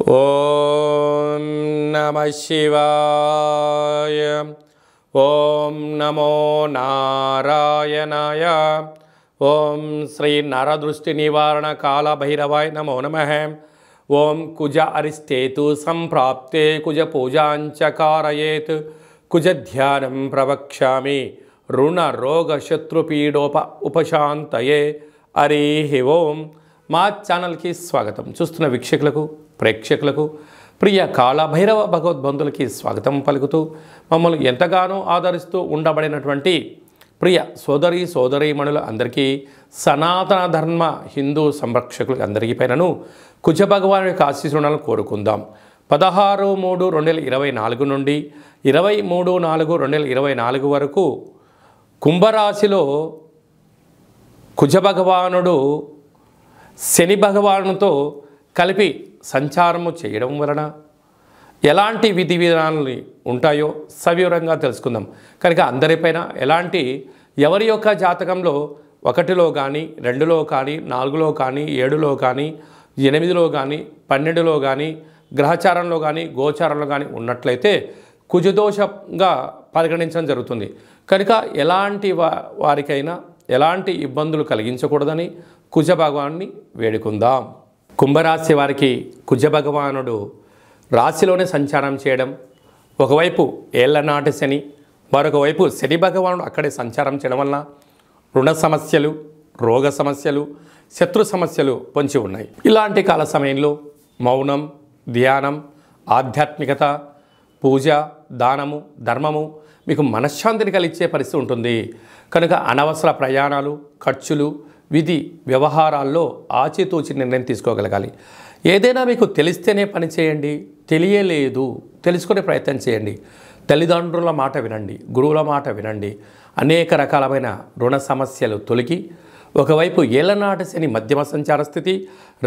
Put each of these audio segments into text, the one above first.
ఓం నమః శివాయ. ఓం నమో నారాయణాయ. ఓం శ్రీ నరదృష్టి నివారణ కాల భైరవాయ నమో నమః. ఓం కుజ అరిష్టేతు సంప్రాప్తే కుజ పూజాంచ కారయేత్ కుజ ధ్యానం ప్రవక్ష్యామి రుణ రోగ శత్రుపీడోప ఉపశాంతయే. హరి ఓం. మా ఛానల్కి స్వాగతం. చూస్తున్న వీక్షకులకు ప్రేక్షకులకు ప్రియ కాళభైరవ భగవద్బంధులకి స్వాగతం పలుకుతూ మమ్మల్ని ఎంతగానో ఆదరిస్తూ ఉండబడినటువంటి ప్రియ సోదరీమణుల అందరికీ సనాతన ధర్మ హిందూ సంరక్షకులకి అందరికీ పైనను కుజ భగవాన్ యొక్క ఆశీస్సులను కోరుకుందాం. 16/3/2024 నుండి 23/4/2024 వరకు కుంభరాశిలో కుజ భగవానుడు శని భగవానుతో కలిపి సంచారము చేయడం వలన ఎలాంటి విధి విధానాలు ఉంటాయో సవివరంగా తెలుసుకుందాం. కనుక అందరిపైన ఎలాంటి ఎవరి యొక్క జాతకంలో 1లో కానీ 2లో కానీ 4లో కానీ 7లో కానీ 8లో కానీ 12లో కానీ గ్రహచారంలో కానీ గోచారంలో కానీ ఉన్నట్లయితే కుజదోషంగా పరిగణించడం జరుగుతుంది. కనుక ఎలాంటి వారికైనా ఎలాంటి ఇబ్బందులు కలిగించకూడదని కుజ భగవాన్ని వేడుకుందాం. కుంభరాశి వారికి కుజ భగవానుడు రాశిలోనే సంచారం చేయడం, ఒకవైపు ఏళ్లనాటి శని, మరొక వైపు శని భగవానుడు అక్కడే సంచారం చేయడం వలన రుణ సమస్యలు, రోగ సమస్యలు, శత్రు సమస్యలు పొంచి ఉన్నాయి. ఇలాంటి కాల సమయంలో మౌనం, ధ్యానం, ఆధ్యాత్మికత, పూజ, దానము, ధర్మము మీకు మనశ్శాంతిని కలిగించే పరిస్థితి ఉంటుంది. కనుక అనవసర ప్రయాణాలు, ఖర్చులు, విధి వ్యవహారాల్లో ఆచితూచి నిర్ణయం తీసుకోగలగాలి. ఏదైనా మీకు తెలిస్తేనే పని చేయండి, తెలియలేదు తెలుసుకునే ప్రయత్నం చేయండి. తల్లిదండ్రుల మాట వినండి, గురువుల మాట వినండి. అనేక రకాలమైన రుణ సమస్యలు తొలగి ఒకవైపు ఏళ్లనాటి శని మధ్యమ సంచార స్థితి,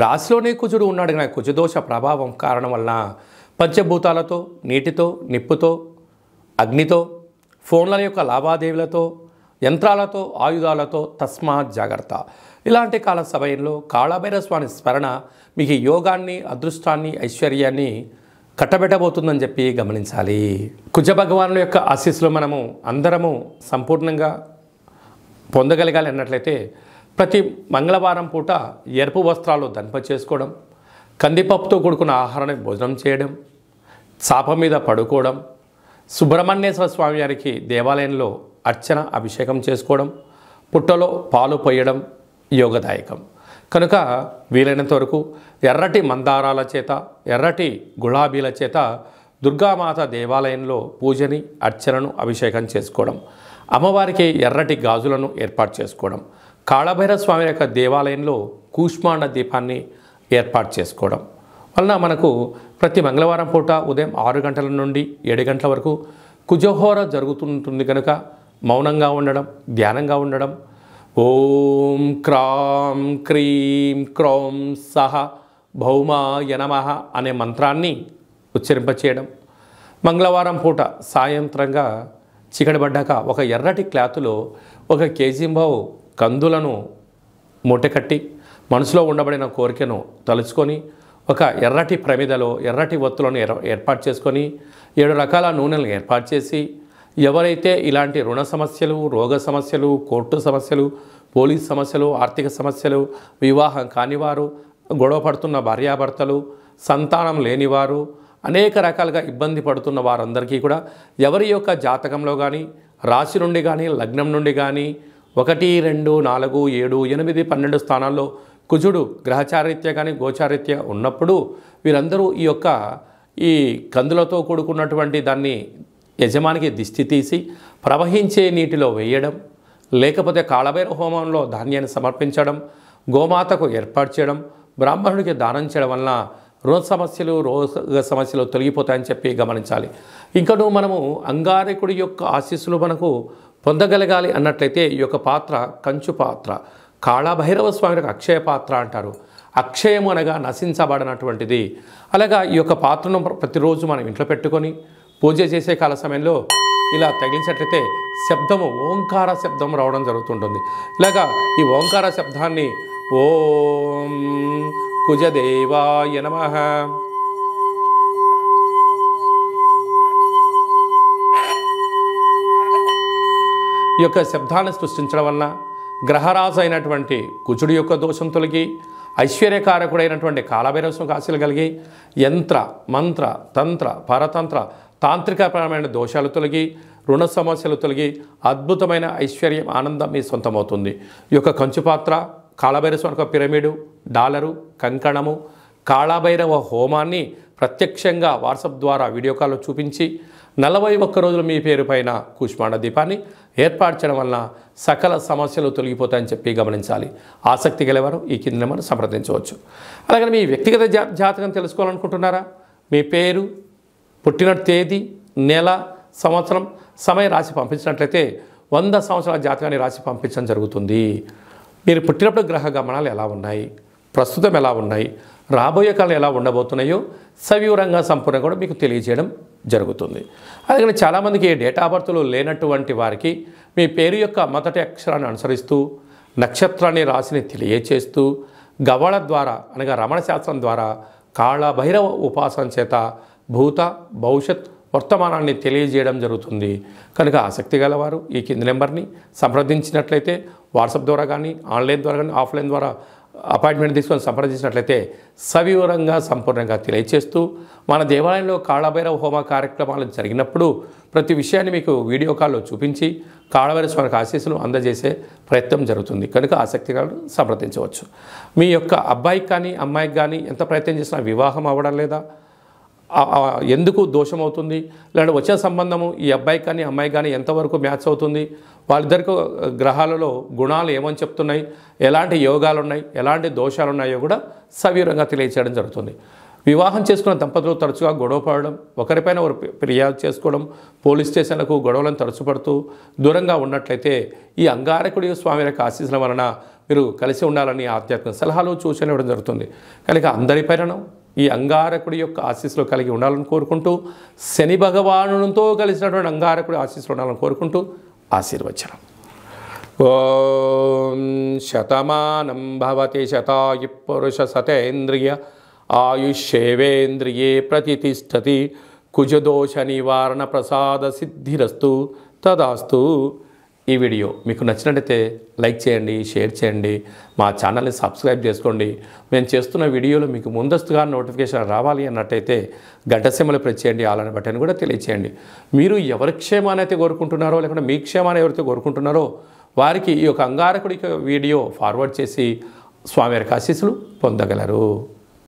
రాశిలోనే కుజుడు ఉన్నాడు. కానీ కుజదోష ప్రభావం కారణం వలన పంచభూతాలతో, నీటితో, నిప్పుతో, అగ్నితో, ఫోన్ల యొక్క లావాదేవీలతో, యంత్రాలతో, ఆయుధాలతో తస్మాత్ జాగ్రత్త. ఇలాంటి కాల సమయంలో కాళభైరవ స్వామి స్మరణ మీకు యోగాన్ని, అదృష్టాన్ని, ఐశ్వర్యాన్ని కట్టబెట్టబోతుందని చెప్పి గమనించాలి. కుజ భగవానుల యొక్క ఆశీస్సులు మనము అందరము సంపూర్ణంగా పొందగలగాలి అన్నట్లయితే ప్రతి మంగళవారం పూట ఎరుపు వస్త్రాలు ధరింప చేసుకోవడం, కందిపప్పుతో కూడుకున్న ఆహారాన్ని భోజనం చేయడం, చాప మీద పడుకోవడం, సుబ్రహ్మణ్యేశ్వర స్వామి వారికి దేవాలయంలో అర్చన అభిషేకం చేసుకోవడం, పుట్టలో పాలు పోయడం యోగదాయకం. కనుక వీలైనంత వరకు ఎర్రటి మందారాల చేత, ఎర్రటి గులాబీల చేత దుర్గామాత దేవాలయంలో పూజని, అర్చనను, అభిషేకం చేసుకోవడం, అమ్మవారికి ఎర్రటి గాజులను ఏర్పాటు చేసుకోవడం, కాళభైరవ స్వామి యొక్క దేవాలయంలో కూష్మాండ దీపాన్ని ఏర్పాటు చేసుకోవడం వలన మనకు ప్రతి మంగళవారం పూట ఉదయం 6 గంటల నుండి 7 గంటల వరకు కుజహోర జరుగుతుంటుంది. కనుక మౌనంగా ఉండడం, ధ్యానంగా ఉండడం, ఓం క్రాం క్రీం క్రౌం సహ భౌమాయ నమః అనే మంత్రాన్ని ఉచ్చరింపచేయడం, మంగళవారం పూట సాయంత్రంగా చీకటిపడ్డాక ఒక ఎర్రటి క్లాతులో 1 కేజీంబావు కందులను మూటకట్టి మనసులో ఉండబడిన కోరికను తలుచుకొని ఒక ఎర్రటి ప్రమిదలో ఎర్రటి ఒత్తులను ఏర్పాటు చేసుకొని 7 రకాల నూనెలను ఏర్పాటు చేసి ఎవరైతే ఇలాంటి రుణ సమస్యలు, రోగ సమస్యలు, కోర్టు సమస్యలు, పోలీస్ సమస్యలు, ఆర్థిక సమస్యలు, వివాహం కానివారు, గొడవ పడుతున్న భార్యాభర్తలు, సంతానం లేనివారు, అనేక రకాలుగా ఇబ్బంది పడుతున్న వారందరికీ కూడా ఎవరి యొక్క జాతకంలో కానీ, రాశి నుండి కానీ, లగ్నం నుండి కానీ 1, 2, 4, 7, 8, 12 స్థానాల్లో కుజుడు గ్రహచారిత్య కానీ గోచారిత్య ఉన్నప్పుడు వీరందరూ ఈ కందులతో కూడుకున్నటువంటి దాన్ని యజమానికి దిష్టి తీసి ప్రవహించే నీటిలో వేయడం, లేకపోతే కాళభైరవ హోమంలో ధాన్యాన్ని సమర్పించడం, గోమాతకు ఏర్పాటు చేయడం, బ్రాహ్మణుడికి దానం చేయడం వలన రుణ సమస్యలు, రోగ సమస్యలు తొలగిపోతాయని చెప్పి గమనించాలి. ఇంకనూ మనము అంగారకుడి యొక్క ఆశీస్సులు మనకు పొందగలగాలి అన్నట్లయితే ఈ యొక్క పాత్ర కంచు పాత్ర, కాళభైరవ స్వామి యొక్క అక్షయ పాత్ర అంటారు. అక్షయము అనగా నశించబడినటువంటిది. అలాగా ఈ యొక్క పాత్రను ప్రతిరోజు మనం ఇంట్లో పెట్టుకొని పూజ చేసే కాల సమయంలో ఇలా తగిలించినట్లయితే శబ్దము ఓంకార శబ్దం రావడం జరుగుతుంటుంది. ఇలాగా ఈ ఓంకార శబ్దాన్ని ఓం కుజదేవాయ నమః ఈ యొక్క శబ్దాన్ని సృష్టించడం వలన గ్రహరాజు అయినటువంటి కుజుడి యొక్క దోషం తొలగి ఐశ్వర్యకారకుడైనటువంటి కాలభైరవ ఆశీలు కలిగి యంత్ర మంత్ర తంత్ర పరతంత్ర తాంత్రికపరమైన దోషాలు తొలగి రుణ సమస్యలు తొలగి అద్భుతమైన ఐశ్వర్యం ఆనందం మీ సొంతమవుతుంది. ఈ యొక్క కంచుపాత్ర కాళభైరవ యొక్క పిరమిడు డాలరు కంకణము కాళభైరవ హోమాన్ని ప్రత్యక్షంగా వాట్సాప్ ద్వారా వీడియో కాల్లో చూపించి 41 రోజులు మీ పేరు పైన కూష్మాండ దీపాన్ని ఏర్పాటు చేయడం వలన సకల సమస్యలు తొలగిపోతాయని చెప్పి గమనించాలి. ఆసక్తి గలవారు ఈ కింద నెంబర్ను సంప్రదించవచ్చు. అలాగే మీ వ్యక్తిగత జాతకం తెలుసుకోవాలనుకుంటున్నారా? మీ పేరు, పుట్టిన తేదీ, నెల, సంవత్సరం, సమయం రాసి పంపించినట్లయితే 100 సంవత్సరాల జాతకాన్ని రాసి పంపించడం జరుగుతుంది. మీరు పుట్టినప్పుడు గ్రహ గమనాలు ఎలా ఉన్నాయి, ప్రస్తుతం ఎలా ఉన్నాయి, రాబోయే కాలం ఎలా ఉండబోతున్నాయో సవివరంగా సంపూర్ణంగా కూడా మీకు తెలియజేయడం జరుగుతుంది. అలాగే చాలామందికి డేట్ ఆఫ్ బర్త్లు లేనటువంటి వారికి మీ పేరు యొక్క మొదటి అక్షరాన్ని అనుసరిస్తూ నక్షత్రాన్ని రాశిని తెలియచేస్తూ గవ్వళ ద్వారా అనగా రమణ శాస్త్రం ద్వారా కాళభైరవ ఉపాసన చేత భూత భవిష్యత్ వర్తమానాన్ని తెలియజేయడం జరుగుతుంది. కనుక ఆసక్తి గలవారు ఈ కింది నెంబర్ని సంప్రదించినట్లయితే వాట్సాప్ ద్వారా కానీ ఆన్లైన్ ద్వారా కానీ ఆఫ్లైన్ ద్వారా అపాయింట్మెంట్ తీసుకొని సంప్రదించినట్లయితే సవివరంగా సంపూర్ణంగా తెలియచేస్తూ మన దేవాలయంలో కాళభైరవ హోమ కార్యక్రమాలు జరిగినప్పుడు ప్రతి విషయాన్ని మీకు వీడియో కాల్లో చూపించి కాళభైరవ స్వామికి ఆశీస్సులు అందజేసే ప్రయత్నం జరుగుతుంది. కనుక ఆసక్తిగా సంప్రదించవచ్చు. మీ యొక్క అబ్బాయికి కానీ అమ్మాయికి కానీ ఎంత ప్రయత్నం చేసినా వివాహం అవ్వడం లేదా, ఎందుకు దోషం అవుతుంది, లేదంటే వచ్చే సంబంధము ఈ అబ్బాయికి కానీ అమ్మాయికి కానీ ఎంతవరకు మ్యాచ్ అవుతుంది, వాళ్ళిద్దరికి గ్రహాలలో గుణాలు ఏమని చెప్తున్నాయి, ఎలాంటి యోగాలు ఉన్నాయి, ఎలాంటి దోషాలు ఉన్నాయో కూడా సవివరంగా తెలియచేయడం జరుగుతుంది. వివాహం చేసుకున్న దంపతులు తరచుగా గొడవ పడడం, ఒకరిపైన ఒకరు ఫిర్యాదు చేసుకోవడం, పోలీస్ స్టేషన్లకు గొడవలను తరచుపడుతూ దూరంగా ఉన్నట్లయితే ఈ అంగారకుడి స్వామి యొక్క ఆశీస్సుల వలన మీరు కలిసి ఉండాలని ఆధ్యాత్మిక సలహాలు సూచనలు ఇవ్వడం జరుగుతుంది. కనుక అందరిపైన ఈ అంగారకుడి యొక్క ఆశీస్సులు కలిగి ఉండాలని కోరుకుంటూ శని భగవానునితో కలిసినటువంటి అంగారకుడి ఆశీస్సులు ఉండాలని కోరుకుంటూ ఆశీర్వచనం. ఓం శతమానం భవతి శతాయు పురుష శతేంద్రియ ఆయుష్యేవేంద్రియే ప్రతిష్టతి కుజదోష నివారణ ప్రసాద సిద్ధిరస్తు తదాస్తు. ఈ వీడియో మీకు నచ్చినట్లయితే లైక్ చేయండి, షేర్ చేయండి, మా ఛానల్ని సబ్స్క్రైబ్ చేసుకోండి. మేము చేస్తున్న వీడియోలు మీకు ముందస్తుగా నోటిఫికేషన్ రావాలి అన్నట్టయితే గంట సింబల్ ప్రెస్ చేయండి, ఆల్ అనే బటన్ కూడా తెలియచేయండి. మీరు ఎవరి క్షేమాన్ని అయితే కోరుకుంటున్నారో లేకుంటే మీ క్షేమాన్ని ఎవరైతే కోరుకుంటున్నారో వారికి ఈ యొక్క అంగారకుడి వీడియో ఫార్వర్డ్ చేసి స్వామి వారి ఆశీస్సులు పొందగలరు.